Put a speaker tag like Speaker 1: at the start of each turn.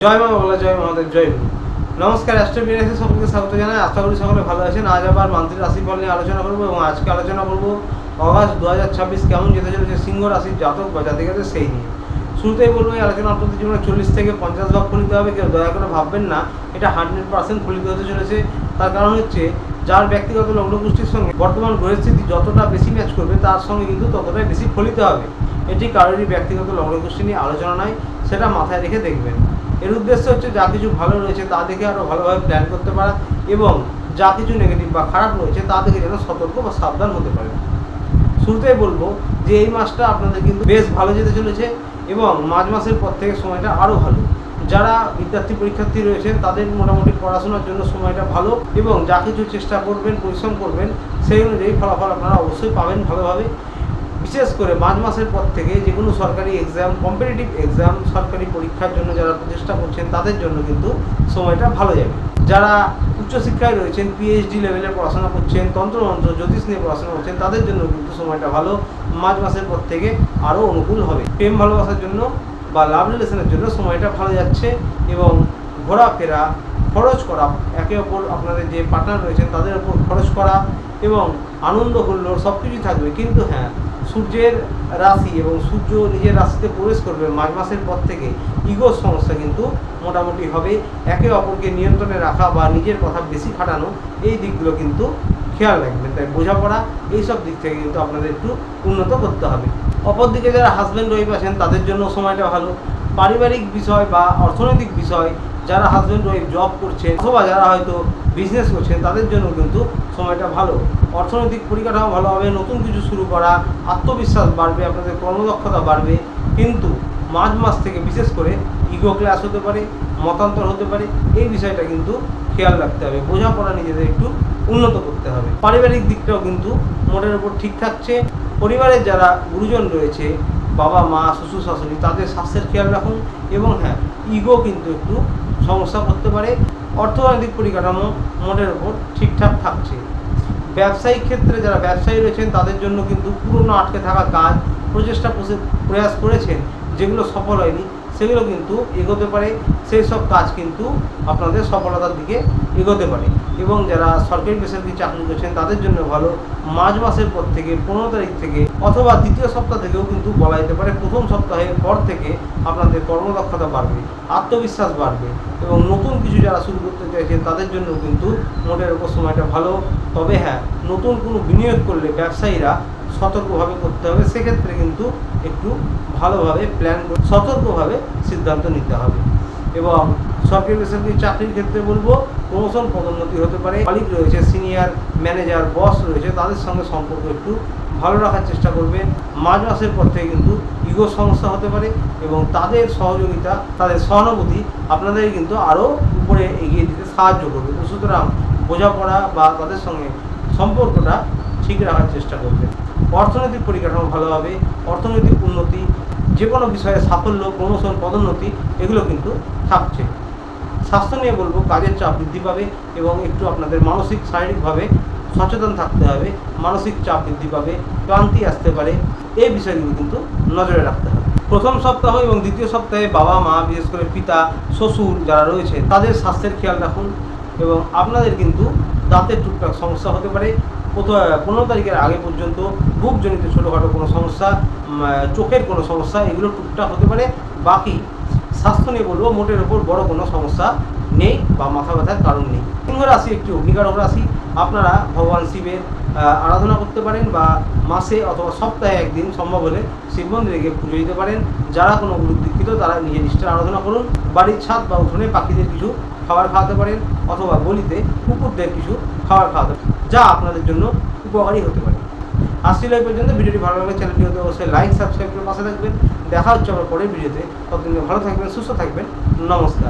Speaker 1: জয় মা বাংলা, জয় মহাদেব, জয় গুরু। নমস্কার, অ্যাস্ট্রোবিনাসে সকলকে স্বাগত জানাই। আশা করি সকলে ভালো আছেন। আজ আবার মান্থলি রাশিফল নিয়ে আলোচনা করবো এবং আজকে আলোচনা করবো অগাস্ট 2026 কেমন যেতে চলেছে সিংহ রাশির জাতক বা জাতিকাদের সেই নিয়ে। শুরুতেই বলবো, এই আলোচনা আপনাদের জীবনে 40 থেকে 50 ভাগ ফলিত হবে। কেউ দয়া করে ভাববেন না এটা 100% ফলিত হতে চলেছে। তার কারণ হচ্ছে, যার ব্যক্তিগত লগ্নপুষ্টির সঙ্গে বর্তমান পরিস্থিতি যতটা বেশি ম্যাচ করবে তার সঙ্গে কিন্তু ততটাই বেশি ফলিত হবে। এটি কারোরই ব্যক্তিগত লগ্নপুষ্টি নিয়ে আলোচনা নয়, সেটা মাথায় রেখে দেখবেন। এর উদ্দেশ্য হচ্ছে যা কিছু ভালো রয়েছে তা দেখে আরও ভালোভাবে প্ল্যান করতে পারা এবং যা কিছু নেগেটিভ বা খারাপ রয়েছে তা দেখে যেন সতর্ক বা সাবধান হতে পারে। শুরুতেই বলবো যে এই মাসটা আপনাদের কিন্তু বেশ ভালো যেতে চলেছে এবং মার্চ মাসের পর থেকে সময়টা আরও ভালো। যারা বিদ্যার্থী পরীক্ষার্থী রয়েছেন তাদের মোটামুটি পড়াশোনার জন্য সময়টা ভালো এবং যা কিছু চেষ্টা করবেন, পরিশ্রম করবেন, সেই অনুযায়ী ফলাফল আপনারা অবশ্যই পাবেন ভালোভাবে। বিশেষ করে মার্চ মাসের পর থেকে যে কোনো সরকারি এক্সাম, কম্পিটিটিভ এক্সাম, সরকারি পরীক্ষার জন্য যারা প্রচেষ্টা করছেন তাদের জন্য কিন্তু সময়টা ভালো যাবে। যারা উচ্চশিক্ষায় রয়েছেন, পিএইচডি লেভেলে পড়াশোনা করছেন, তন্ত্রমন্ত্র, জ্যোতিষ নিয়ে পড়াশোনা করছেন, তাদের জন্য কিন্তু সময়টা ভালো। মার্চ মাসের পর থেকে আরও অনুকূল হবে। প্রেম ভালোবাসার জন্য বা লাভ রিলেশনের জন্য সময়টা ভালো যাচ্ছে এবং ঘোরাফেরা, খরচ করা, একে অপর আপনাদের যে পার্টনার রয়েছেন তাদের ওপর খরচ করা এবং আনন্দ হুল্লোড় সব কিছুই থাকবে। কিন্তু হ্যাঁ, সূর্যের রাশি এবং সূর্য নিজের রাশিতে প্রবেশ করবে মার্চ মাসের পর থেকে, ইগোর সমস্যা কিন্তু মোটামুটি হবে। একে অপরকে নিয়ন্ত্রণে রাখা বা নিজের কথা বেশি খাটানো, এই দিকগুলো কিন্তু খেয়াল রাখবেন। তাই বোঝাপড়া এইসব দিক থেকে কিন্তু আপনাদের একটু উন্নত করতে হবে। অপরদিকে যারা হাজব্যান্ড ওয়াইফ আছেন তাদের জন্য সময়টা ভালো। পারিবারিক বিষয় বা অর্থনৈতিক বিষয়, যারা হাজব্যান্ড ওয়াইফ জব করছেন অথবা যারা হয়তো বিজনেস করছেন তাদের জন্য কিন্তু সময়টা ভালো। অর্থনৈতিক পরিকাঠামো ভালো হবে, নতুন কিছু শুরু করা, আত্মবিশ্বাস বাড়বে, আপনাদের কর্মদক্ষতা বাড়বে। কিন্তু মার্চ মাস থেকে বিশেষ করে ইগো ক্লাস হতে পারে, মতান্তর হতে পারে, এই বিষয়টা কিন্তু খেয়াল রাখতে হবে। বোঝাপড়া নিজেদের একটু উন্নত করতে হবে। পারিবারিক দিকটাও কিন্তু মোটের ওপর ঠিক থাকছে। পরিবারের যারা গুরুজন রয়েছে, বাবা মা, শ্বশুর শাশুড়ি, তাদের স্বাস্থ্যের খেয়াল রাখুন এবং হ্যাঁ, ইগো কিন্তু একটু সমস্যা করতে পারে। অর্থনৈতিক পরিকাঠামো মোটের ওপর ঠিকঠাক থাকছে। ব্যবসায়িক ক্ষেত্রে যারা ব্যবসায়ী রয়েছেন তাদের জন্য কিন্তু পুরনো আটকে থাকা কাজ, প্রয়াস করেছেন যেগুলো সফল হয়নি, সেগুলো কিন্তু এগোতে পারে। সেই সব কাজ কিন্তু আপনাদের সফলতার দিকে এগোতে পারে। এবং যারা সরকারি বেসরকারি চাকরি করছেন তাদের জন্য ভালো। মার্চ মাসের পর থেকে 15 তারিখ থেকে অথবা দ্বিতীয় সপ্তাহ থেকেও কিন্তু বলা যেতে পারে, প্রথম সপ্তাহের পর থেকে আপনাদের কর্মদক্ষতা বাড়বে, আত্মবিশ্বাস বাড়বে এবং নতুন কিছু যারা শুরু করতে চাইছেন তাদের জন্য কিন্তু মোটের ওপর সময়টা ভালো। তবে হ্যাঁ, নতুন কোনো বিনিয়োগ করলে ব্যবসায়ীরা সতর্কভাবে করতে হবে। সেক্ষেত্রে কিন্তু একটু ভালোভাবে প্ল্যান করে সতর্কভাবে সিদ্ধান্ত নিতে হবে। এবং সরকারি বেসরকারি চাকরির ক্ষেত্রে বলবো, প্রমোশন পদোন্নতি হতে পারে। মালিক রয়েছে, সিনিয়র ম্যানেজার, বস রয়েছে, তাদের সঙ্গে সম্পর্ক একটু ভালো রাখার চেষ্টা করবেন। মার্চ মাসের পর থেকে কিন্তু ইগো সমস্যা হতে পারে এবং তাদের সহযোগিতা, তাদের সহানুভূতি আপনাদের কিন্তু আরও উপরে এগিয়ে দিতে সাহায্য করবে। তো সুতরাং বোঝাপড়া বা তাদের সঙ্গে সম্পর্কটা ঠিক রাখার চেষ্টা করবেন। অর্থনৈতিক পরিকাঠামো ভালো হবে, অর্থনৈতিক উন্নতি, যে কোনো বিষয়ে সাফল্য, প্রমোশন, পদোন্নতি এগুলো কিন্তু থাকছে। স্বাস্থ্য নিয়ে বলবো, কাজের চাপ বৃদ্ধি পাবে এবং একটু আপনাদের মানসিক শারীরিকভাবে সচেতন থাকতে হবে। মানসিক চাপ বৃদ্ধি পাবে, ক্লান্তি আসতে পারে, এই বিষয়গুলো কিন্তু নজরে রাখতে হবে। প্রথম সপ্তাহ এবং দ্বিতীয় সপ্তাহে বাবা মা, বিশেষ করে পিতা, শ্বশুর যারা রয়েছে তাদের স্বাস্থ্যের খেয়াল রাখুন এবং আপনাদের কিন্তু দাঁতের টুকটাক সমস্যা হতে পারে। 15 তারিখের আগে পর্যন্ত বুকজনিত ছোটোখাটো কোনো সমস্যা, চোখের কোনো সমস্যা, এগুলো টুকটাক হতে পারে। বাকি স্বাস্থ্য নিয়ে বলবো, মোটের ওপর বড় কোনো সমস্যা নেই বা মাথা ব্যথার কারণ নেই। সিংহ রাশি একটি অগ্নিকারক রাশি। আপনারা ভগবান শিবের আরাধনা করতে পারেন বা মাসে অথবা সপ্তাহে একদিন সম্ভব হলে শিব মন্দিরে গিয়ে পুজো দিতে পারেন। যারা কোনো গুরু দীক্ষিত তারা নিজের ইষ্টের আরাধনা করুন। বাড়ির ছাদ বা উঠোনে পাখিদের কিছু খাবার খাওয়াতে পারেন অথবা গলিতে কুকুরদের কিছু খাবার খাওয়াতে পারেন, যা আপনাদের জন্য উপকারী হতে পারে। আসছিল এই পর্যন্ত। ভিডিওটি ভালো লাগলে চ্যানেলটি হতে অবশ্যই লাইক, সাবস্ক্রাইব করে পাশে থাকবেন। দেখা হচ্ছে আবার পরের ভিডিওতে। ততদিন ভালো থাকবেন, সুস্থ থাকবেন। নমস্কার।